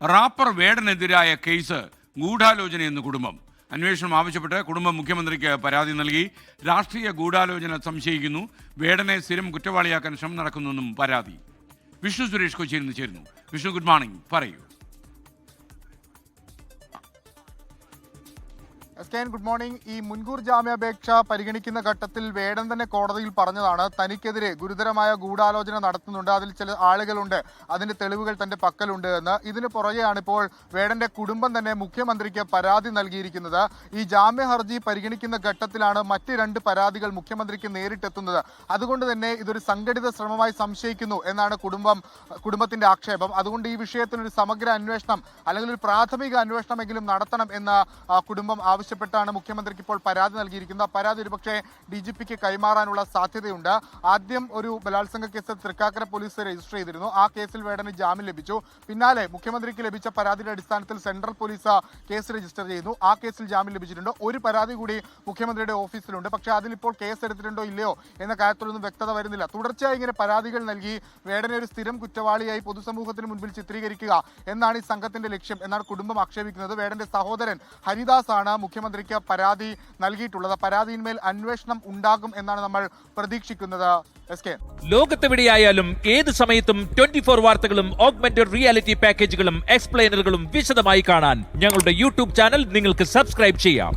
Wrapper വേടനെതിരായ case ഗൂഢാലോചനയെന്ന് കുടുംബം. അന്വേഷണം ആവശ്യപ്പെട്ട് കുടുംബം മുഖ്യമന്ത്രിക്ക് പരാതി നൽകി. രാഷ്ട്രീയ ഗൂഢാലോചന സംശയിക്കുന്നു. വേടനെ സ്ഥിരം കുറ്റവാളിയാക്കാൻ ശ്രമം നടക്കുന്നെന്നും പരാതി. വിഷ്ണു സുരേഷ് കൊച്ചിയിൽ നിന്ന് ചേരുന്നു. വിഷ്ണു, ഗുഡ് മോർണിംഗ്, പറയൂ. Good morning. ഈ മുൻകൂർ ജാമ്യാപേക്ഷ പരിഗണിക്കുന്ന ഘട്ടത്തിൽ വേടൻ തന്നെ കോടതിയിൽ പറഞ്ഞതാണ് തനിക്കെതിരെ ഗുരുതരമായ ഗൂഢാലോചന നടത്തുന്നുണ്ട്, അതിൽ ചില ആളുകളുണ്ട്, അതിന്റെ തെളിവുകൾ തന്റെ പക്കലുണ്ട് എന്ന്. ഇതിന് പുറകെയാണ് ഇപ്പോൾ വേടന്റെ കുടുംബം തന്നെ മുഖ്യമന്ത്രിക്ക് പരാതി നൽകിയിരിക്കുന്നത്. ഈ ജാമ്യ ഹർജി പരിഗണിക്കുന്ന ഘട്ടത്തിലാണ് മറ്റ് 2 പരാതികൾ മുഖ്യമന്ത്രിക്ക് നേരിട്ടെത്തുന്നത്. അതുകൊണ്ട് തന്നെ ഇതൊരു സംഘടിത ശ്രമമായി സംശയിക്കുന്നു എന്നാണ് കുടുംബത്തിന്റെ ആക്ഷേപം. അതുകൊണ്ട് ഈ വിഷയത്തിനൊരു സമഗ്ര അന്വേഷണം അല്ലെങ്കിൽ ഒരു പ്രാഥമിക അന്വേഷണമെങ്കിലും നടത്തണം എന്ന് കുടുംബം ആവശ്യപ്പെട്ടാണ് മുഖ്യമന്ത്രിക്ക് ഇപ്പോൾ പരാതി നൽകിയിരിക്കുന്നത്. പരാതി ഒരുപക്ഷെ DGPക്ക് കൈമാറാനുള്ള സാധ്യതയുണ്ട്. ആദ്യം ഒരു ബലാത്സംഗ കേസ് തൃക്കാക്കര പോലീസ് രജിസ്റ്റർ ചെയ്തിരുന്നു. ആ കേസിൽ വേടന് ജാമ്യം ലഭിച്ചു. പിന്നാലെ മുഖ്യമന്ത്രിക്ക് ലഭിച്ച പരാതിയുടെ അടിസ്ഥാനത്തിൽ സെൻട്രൽ പോലീസ് കേസ് രജിസ്റ്റർ ചെയ്യുന്നു. ആ കേസിൽ ജാമ്യം ലഭിച്ചിട്ടുണ്ട്. ഒരു പരാതി കൂടി മുഖ്യമന്ത്രിയുടെ ഓഫീസിലുണ്ട്. പക്ഷേ അതിലിപ്പോൾ കേസ് എടുത്തിട്ടുണ്ടോ ഇല്ലയോ എന്ന കാര്യത്തിലൊന്നും വ്യക്തത വരുന്നില്ല. തുടർച്ചയായി ഇങ്ങനെ പരാതികൾ നൽകി വേടനെ ഒരു സ്ഥിരം കുറ്റവാളിയായി പൊതുസമൂഹത്തിന് മുൻപിൽ ചിത്രീകരിക്കുക എന്നാണ് ഈ സംഘത്തിന്റെ ലക്ഷ്യം എന്നാണ് കുടുംബം ആക്ഷേപിക്കുന്നത്. വേടന്റെ സഹോദരൻ ഹരിദാസ് ആണ് മുഖ്യമന്ത്രിക്ക് പരാതി നൽകിയിട്ടുള്ളത്. പരാതിയിന്മേൽ അന്വേഷണം ഉണ്ടാകും എന്നാണ് നമ്മൾ പ്രതീക്ഷിക്കുന്നത്. ലോകത്തെവിടെയായാലും ഏത് സമയത്തും 24 വാർത്തകളും ഓഗ്മെന്റഡ് റിയാലിറ്റി പാക്കേജുകളും എക്സ്പ്ലെയിനറുകളും വിശദമായി കാണാൻ ഞങ്ങളുടെ യൂട്യൂബ് ചാനൽ നിങ്ങൾക്ക് സബ്സ്ക്രൈബ് ചെയ്യാം.